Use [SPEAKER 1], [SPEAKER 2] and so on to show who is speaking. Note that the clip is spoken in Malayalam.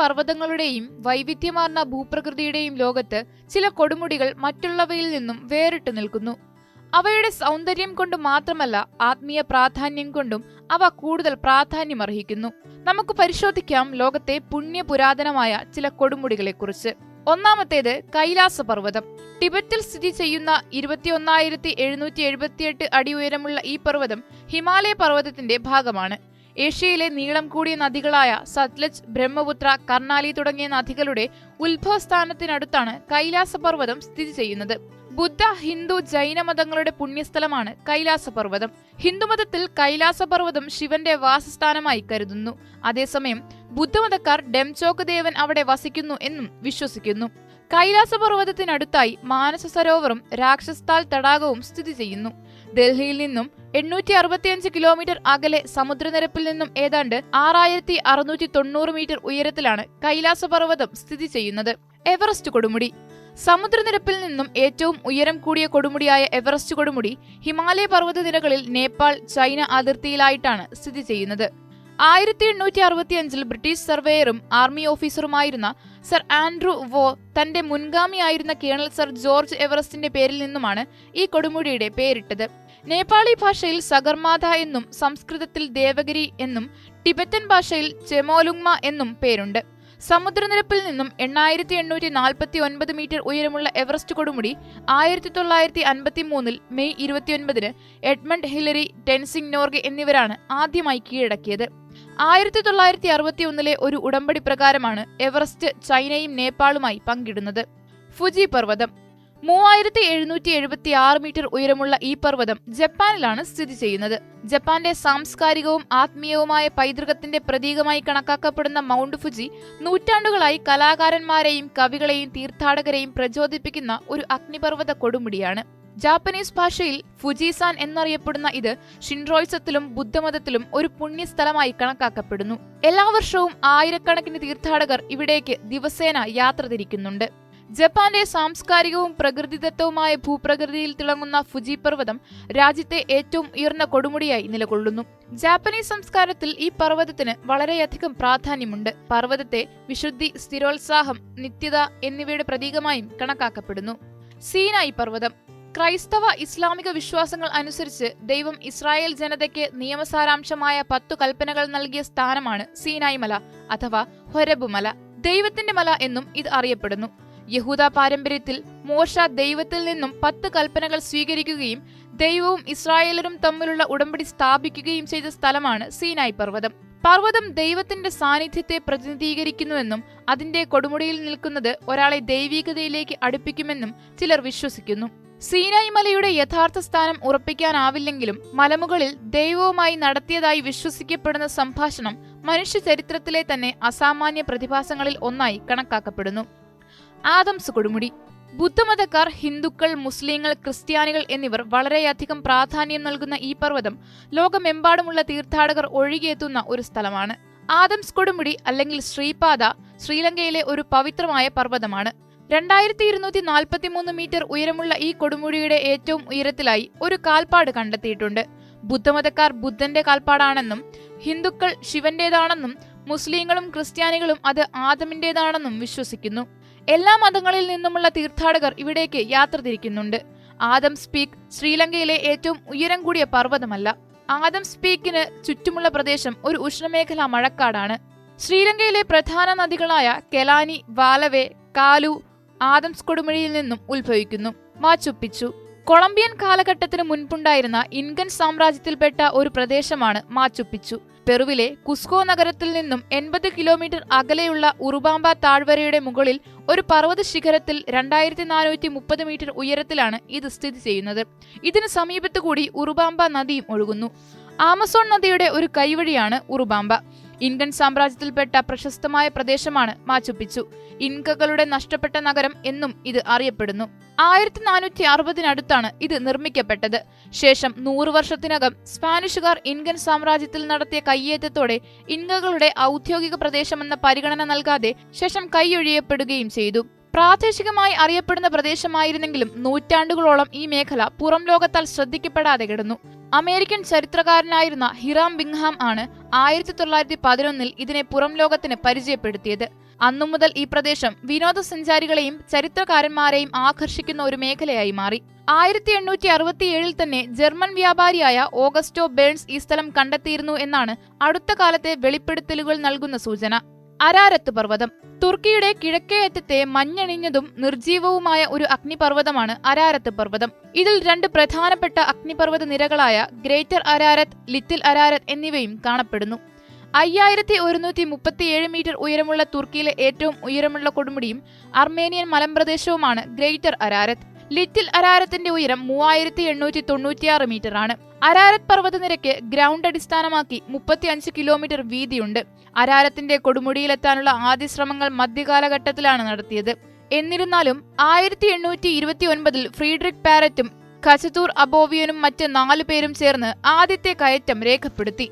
[SPEAKER 1] പർവ്വതങ്ങളുടെയും വൈവിധ്യമാർന്ന ഭൂപ്രകൃതിയുടെയും ലോകത്ത് ചില കൊടുമുടികൾ മറ്റുള്ളവയിൽ നിന്നും വേറിട്ടു നിൽക്കുന്നു. അവയുടെ സൗന്ദര്യം കൊണ്ട് മാത്രമല്ല, ആത്മീയ പ്രാധാന്യം കൊണ്ടും അവ കൂടുതൽ പ്രാധാന്യമർഹിക്കുന്നു. നമുക്ക് പരിശോധിക്കാം ലോകത്തെ പുണ്യപുരാതനമായ ചില കൊടുമുടികളെക്കുറിച്ച്. ഒന്നാമത്തേത് കൈലാസപർവ്വതം. ടിബറ്റിൽ സ്ഥിതി ചെയ്യുന്ന 21,778 അടി ഉയരമുള്ള ഈ പർവ്വതം ഹിമാലയ പർവ്വതത്തിന്റെ ഭാഗമാണ്. ഏഷ്യയിലെ നീളം കൂടിയ നദികളായ സത്ലജ്, ബ്രഹ്മപുത്ര, കർണാലി തുടങ്ങിയ നദികളുടെ ഉത്ഭവസ്ഥാനത്തിനടുത്താണ് കൈലാസപർവ്വതം സ്ഥിതി ചെയ്യുന്നത്. ബുദ്ധ, ഹിന്ദു, ജൈന മതങ്ങളുടെ പുണ്യസ്ഥലമാണ് കൈലാസപർവ്വതം. ഹിന്ദുമതത്തിൽ കൈലാസപർവ്വതം ശിവന്റെ വാസസ്ഥാനമായി കരുതുന്നു. അതേസമയം ബുദ്ധമതക്കാർ ഡെംചോക് ദേവൻ അവിടെ വസിക്കുന്നു എന്നും വിശ്വസിക്കുന്നു. കൈലാസപർവ്വതത്തിനടുത്തായി മാനസ സരോവറും രാക്ഷസ്ഥാൽ തടാകവും സ്ഥിതി ചെയ്യുന്നു. ഡൽഹിയിൽ നിന്നും 865 കിലോമീറ്റർ അകലെ, സമുദ്രനിരപ്പിൽ നിന്നും ഏതാണ്ട് 6690 മീറ്റർ ഉയരത്തിലാണ് കൈലാസപർവ്വതം സ്ഥിതി ചെയ്യുന്നത്. എവറസ്റ്റ് കൊടുമുടി. സമുദ്രനിരപ്പിൽ നിന്നും ഏറ്റവും ഉയരം കൂടിയ കൊടുമുടിയായ എവറസ്റ്റ് കൊടുമുടി ഹിമാലയ പർവ്വതനിരകളിൽ നേപ്പാൾ, ചൈന അതിർത്തിയിലായിട്ടാണ് സ്ഥിതി ചെയ്യുന്നത്. 1865 ബ്രിട്ടീഷ് സർവേയറും ആർമി ഓഫീസറുമായിരുന്ന സർ ആൻഡ്രൂ വോ തന്റെ മുൻഗാമിയായിരുന്ന കേണൽ സർ ജോർജ് എവറസ്റ്റിന്റെ പേരിൽ നിന്നുമാണ് ഈ കൊടുമുടിയുടെ പേരിട്ടത്. നേപ്പാളി ഭാഷയിൽ സഗർമാഥ എന്നും സംസ്കൃതത്തിൽ ദേവഗിരി എന്നും ടിബറ്റൻ ഭാഷയിൽ ചെമോലുങ്മ എന്നും പേരുണ്ട്. സമുദ്രനിരപ്പിൽ നിന്നും 8849 മീറ്റർ ഉയരമുള്ള എവറസ്റ്റ് കൊടുമുടി 1953 May 29 Edmund Hillary, Tenzing Norgay എന്നിവരാണ് ആദ്യമായി കീഴടക്കിയത്. 1961 ഒരു ഉടമ്പടി പ്രകാരമാണ് എവറസ്റ്റ് ചൈനയും നേപ്പാളുമായി പങ്കിടുന്നത്. ഫുജി പർവ്വതം. 3776 മീറ്റർ ഉയരമുള്ള ഈ പർവ്വതം ജപ്പാനിലാണ് സ്ഥിതി ചെയ്യുന്നത്. ജപ്പാന്റെ സാംസ്കാരികവും ആത്മീയവുമായ പൈതൃകത്തിന്റെ പ്രതീകമായി കണക്കാക്കപ്പെടുന്ന മൗണ്ട് ഫുജി നൂറ്റാണ്ടുകളായി കലാകാരന്മാരെയും കവികളെയും തീർത്ഥാടകരെയും പ്രചോദിപ്പിക്കുന്ന ഒരു അഗ്നിപർവ്വത കൊടുമുടിയാണ്. ജാപ്പനീസ് ഭാഷയിൽ ഫുജിസാൻ എന്നറിയപ്പെടുന്ന ഇത് ഷിൻറോയിസത്തിലും ബുദ്ധമതത്തിലും ഒരു പുണ്യസ്ഥലമായി കണക്കാക്കപ്പെടുന്നു. എല്ലാ വർഷവും ആയിരക്കണക്കിന് തീർത്ഥാടകർ ഇവിടേക്ക് ദിവസേന യാത്ര തിരിക്കുന്നുണ്ട്. ജപ്പാന്റെ സാംസ്കാരികവും പ്രകൃതിദത്തവുമായ ഭൂപ്രകൃതിയിൽ തിളങ്ങുന്ന ഫുജി പർവ്വതം രാജ്യത്തെ ഏറ്റവും ഉയർന്ന കൊടുമുടിയായി നിലകൊള്ളുന്നു. ജാപ്പനീസ് സംസ്കാരത്തിൽ ഈ പർവ്വതത്തിന് വളരെയധികം പ്രാധാന്യമുണ്ട്. പർവ്വതത്തെ വിശുദ്ധി, സ്ഥിരോത്സാഹം, നിത്യത എന്നിവയുടെ പ്രതീകമായും കണക്കാക്കപ്പെടുന്നു. സീനായി പർവ്വതം. ക്രൈസ്തവ, ഇസ്ലാമിക വിശ്വാസങ്ങൾ അനുസരിച്ച് ദൈവം ഇസ്രായേൽ ജനതയ്ക്ക് നിയമസാരാംശമായ 10 കൽപ്പനകൾ നൽകിയ സ്ഥാനമാണ് സീനായി മല അഥവാ ഹൊരബ് മല. ദൈവത്തിന്റെ മല എന്നും ഇത് അറിയപ്പെടുന്നു. യഹൂദ പാരമ്പര്യത്തിൽ മോശ ദൈവത്തിൽ നിന്നും 10 കൽപ്പനകൾ സ്വീകരിക്കുകയും ദൈവവും ഇസ്രായേലരും തമ്മിലുള്ള ഉടമ്പടി സ്ഥാപിക്കുകയും ചെയ്ത സ്ഥലമാണ് സീനായി പർവ്വതം. പർവ്വതം ദൈവത്തിന്റെ സാന്നിധ്യത്തെ പ്രതിനിധീകരിക്കുന്നുവെന്നും അതിന്റെ കൊടുമുടിയിൽ നിൽക്കുന്നത് ഒരാളെ ദൈവികതയിലേക്ക് അടുപ്പിക്കുമെന്നും ചിലർ വിശ്വസിക്കുന്നു. സീനായി മലയുടെ യഥാർത്ഥ സ്ഥാനം ഉറപ്പിക്കാനാവില്ലെങ്കിലും മലമുകളിൽ ദൈവവുമായി നടത്തിയതായി വിശ്വസിക്കപ്പെടുന്ന സംഭാഷണം മനുഷ്യ ചരിത്രത്തിലെ തന്നെ അസാമാന്യ പ്രതിഭാസങ്ങളിൽ ഒന്നായി കണക്കാക്കപ്പെടുന്നു. ആദംസ് കൊടുമുടി. ബുദ്ധമതക്കാർ, ഹിന്ദുക്കൾ, മുസ്ലിങ്ങൾ, ക്രിസ്ത്യാനികൾ എന്നിവർ വളരെയധികം പ്രാധാന്യം നൽകുന്ന ഈ പർവ്വതം ലോകമെമ്പാടുമുള്ള തീർത്ഥാടകർ ഒഴുകിയെത്തുന്ന ഒരു സ്ഥലമാണ്. ആദംസ് കൊടുമുടി അല്ലെങ്കിൽ ശ്രീപാദ ശ്രീലങ്കയിലെ ഒരു പവിത്രമായ പർവ്വതമാണ്. 2243 മീറ്റർ ഉയരമുള്ള ഈ കൊടുമുടിയുടെ ഏറ്റവും ഉയരത്തിലായി ഒരു കാൽപ്പാട് കണ്ടെത്തിയിട്ടുണ്ട്. ബുദ്ധമതക്കാർ ബുദ്ധന്റെ കാൽപ്പാടാണെന്നും ഹിന്ദുക്കൾ ശിവന്റേതാണെന്നും മുസ്ലിങ്ങളും ക്രിസ്ത്യാനികളും അത് ആദമിന്റേതാണെന്നും വിശ്വസിക്കുന്നു. എല്ലാ മതങ്ങളിൽ നിന്നുമുള്ള തീർത്ഥാടകർ ഇവിടേക്ക് യാത്ര തിരിക്കുന്നുണ്ട്. ആദംസ് പീക്ക് ശ്രീലങ്കയിലെ ഏറ്റവും ഉയരം കൂടിയ പർവ്വതമല്ല. ആദംസ് പീക്കിന് ചുറ്റുമുള്ള പ്രദേശം ഒരു ഉഷ്ണമേഖലാ മഴക്കാടാണ്. ശ്രീലങ്കയിലെ പ്രധാന നദികളായ കെലാനി, വാലവെ, കാലു ആദംസ് കൊടുമുടിയിൽ നിന്നും ഉത്ഭവിക്കുന്നു. മാച്ചു പിച്ചു. കൊളംബിയൻ കാലഘട്ടത്തിന് മുൻപുണ്ടായിരുന്ന ഇൻകൻ സാമ്രാജ്യത്തിൽപ്പെട്ട ഒരു പ്രദേശമാണ് മാച്ചു പിച്ചു. പെറുവിലെ കുസ്കോ നഗരത്തിൽ നിന്നും 80 കിലോമീറ്റർ അകലെയുള്ള ഉറുബാമ്പ താഴ്വരയുടെ മുകളിൽ ഒരു പർവ്വത ശിഖരത്തിൽ 2430 മീറ്റർ ഉയരത്തിലാണ് ഇത് സ്ഥിതി ചെയ്യുന്നത്. ഇതിന് സമീപത്തുകൂടി ഉറുബാമ്പ നദിയും ഒഴുകുന്നു. ആമസോൺ നദിയുടെ ഒരു കൈവഴിയാണ് ഉറുബാമ്പ. ഇൻകൻ സാമ്രാജ്യത്തിൽപ്പെട്ട പ്രശസ്തമായ പ്രദേശമാണ് മാച്ചു പിച്ചു. ഇൻകകളുടെ നഷ്ടപ്പെട്ട നഗരം എന്നും ഇത് അറിയപ്പെടുന്നു. 1460 ഇത് നിർമ്മിക്കപ്പെട്ടത്. ശേഷം 100 വർഷത്തിനകം സ്പാനിഷുകാർ ഇൻകൻ സാമ്രാജ്യത്തിൽ നടത്തിയ കയ്യേറ്റത്തോടെ ഇൻകകളുടെ ഔദ്യോഗിക പ്രദേശമെന്ന പരിഗണന നൽകാതെ ശേഷം കൈയൊഴിയപ്പെടുകയും ചെയ്തു. പ്രാദേശികമായി അറിയപ്പെടുന്ന പ്രദേശമായിരുന്നെങ്കിലും നൂറ്റാണ്ടുകളോളം ഈ മേഖല പുറം ലോകത്താൽ ശ്രദ്ധിക്കപ്പെടാതെ കിടന്നു. അമേരിക്കൻ ചരിത്രകാരനായിരുന്ന ഹിറാം ബിങ്ഹാം ആണ് 1911 ഇതിനെ പുറം ലോകത്തിന് പരിചയപ്പെടുത്തിയത്. അന്നു മുതൽ ഈ പ്രദേശം വിനോദസഞ്ചാരികളെയും ചരിത്രകാരന്മാരെയും ആകർഷിക്കുന്ന ഒരു മേഖലയായി മാറി. 1867 തന്നെ ജർമ്മൻ വ്യാപാരിയായ ഓഗസ്റ്റോ ബേൺസ് ഈ സ്ഥലം കണ്ടെത്തിയിരുന്നു എന്നാണ് അടുത്ത കാലത്തെ വെളിപ്പെടുത്തലുകൾ നൽകുന്ന സൂചന. അരാരത്ത് പർവ്വതം തുർക്കിയുടെ കിഴക്കേ അറ്റത്തെ മഞ്ഞണിഞ്ഞതും നിർജീവവുമായ ഒരു അഗ്നിപർവ്വതമാണ് അരാരത്ത് പർവ്വതം. ഇതിൽ രണ്ട് പ്രധാനപ്പെട്ട അഗ്നിപർവ്വത നിരകളായ ഗ്രേറ്റർ അരാരത്ത്, ലിറ്റിൽ അരാരത്ത് എന്നിവയും കാണപ്പെടുന്നു. 5137 മീറ്റർ ഉയരമുള്ള തുർക്കിയിലെ ഏറ്റവും ഉയരമുള്ള കൊടുമുടിയും അർമേനിയൻ മലമ്പ്രദേശവുമാണ് ഗ്രേറ്റർ അരാരത്ത്. ലിറ്റിൽ അരാരത്തിന്റെ ഉയരം 3896 മീറ്റർ ആണ്. അരാരത്ത് പർവ്വതനിരയ്ക്ക് ഗ്രൗണ്ട് അടിസ്ഥാനമാക്കി 35 കിലോമീറ്റർ വീതിയുണ്ട്. അരാരത്തിന്റെ കൊടുമുടിയിലെത്താനുള്ള ആദ്യ ശ്രമങ്ങൾ മധ്യകാലഘട്ടത്തിലാണ് നടത്തിയത്. എന്നിരുന്നാലും 1829 ഫ്രീഡറിക് പാരറ്റും ഖചതൂർ അബോവിയനും മറ്റ് 4 പേരും ചേർന്ന് ആദ്യത്തെ കയറ്റം രേഖപ്പെടുത്തി.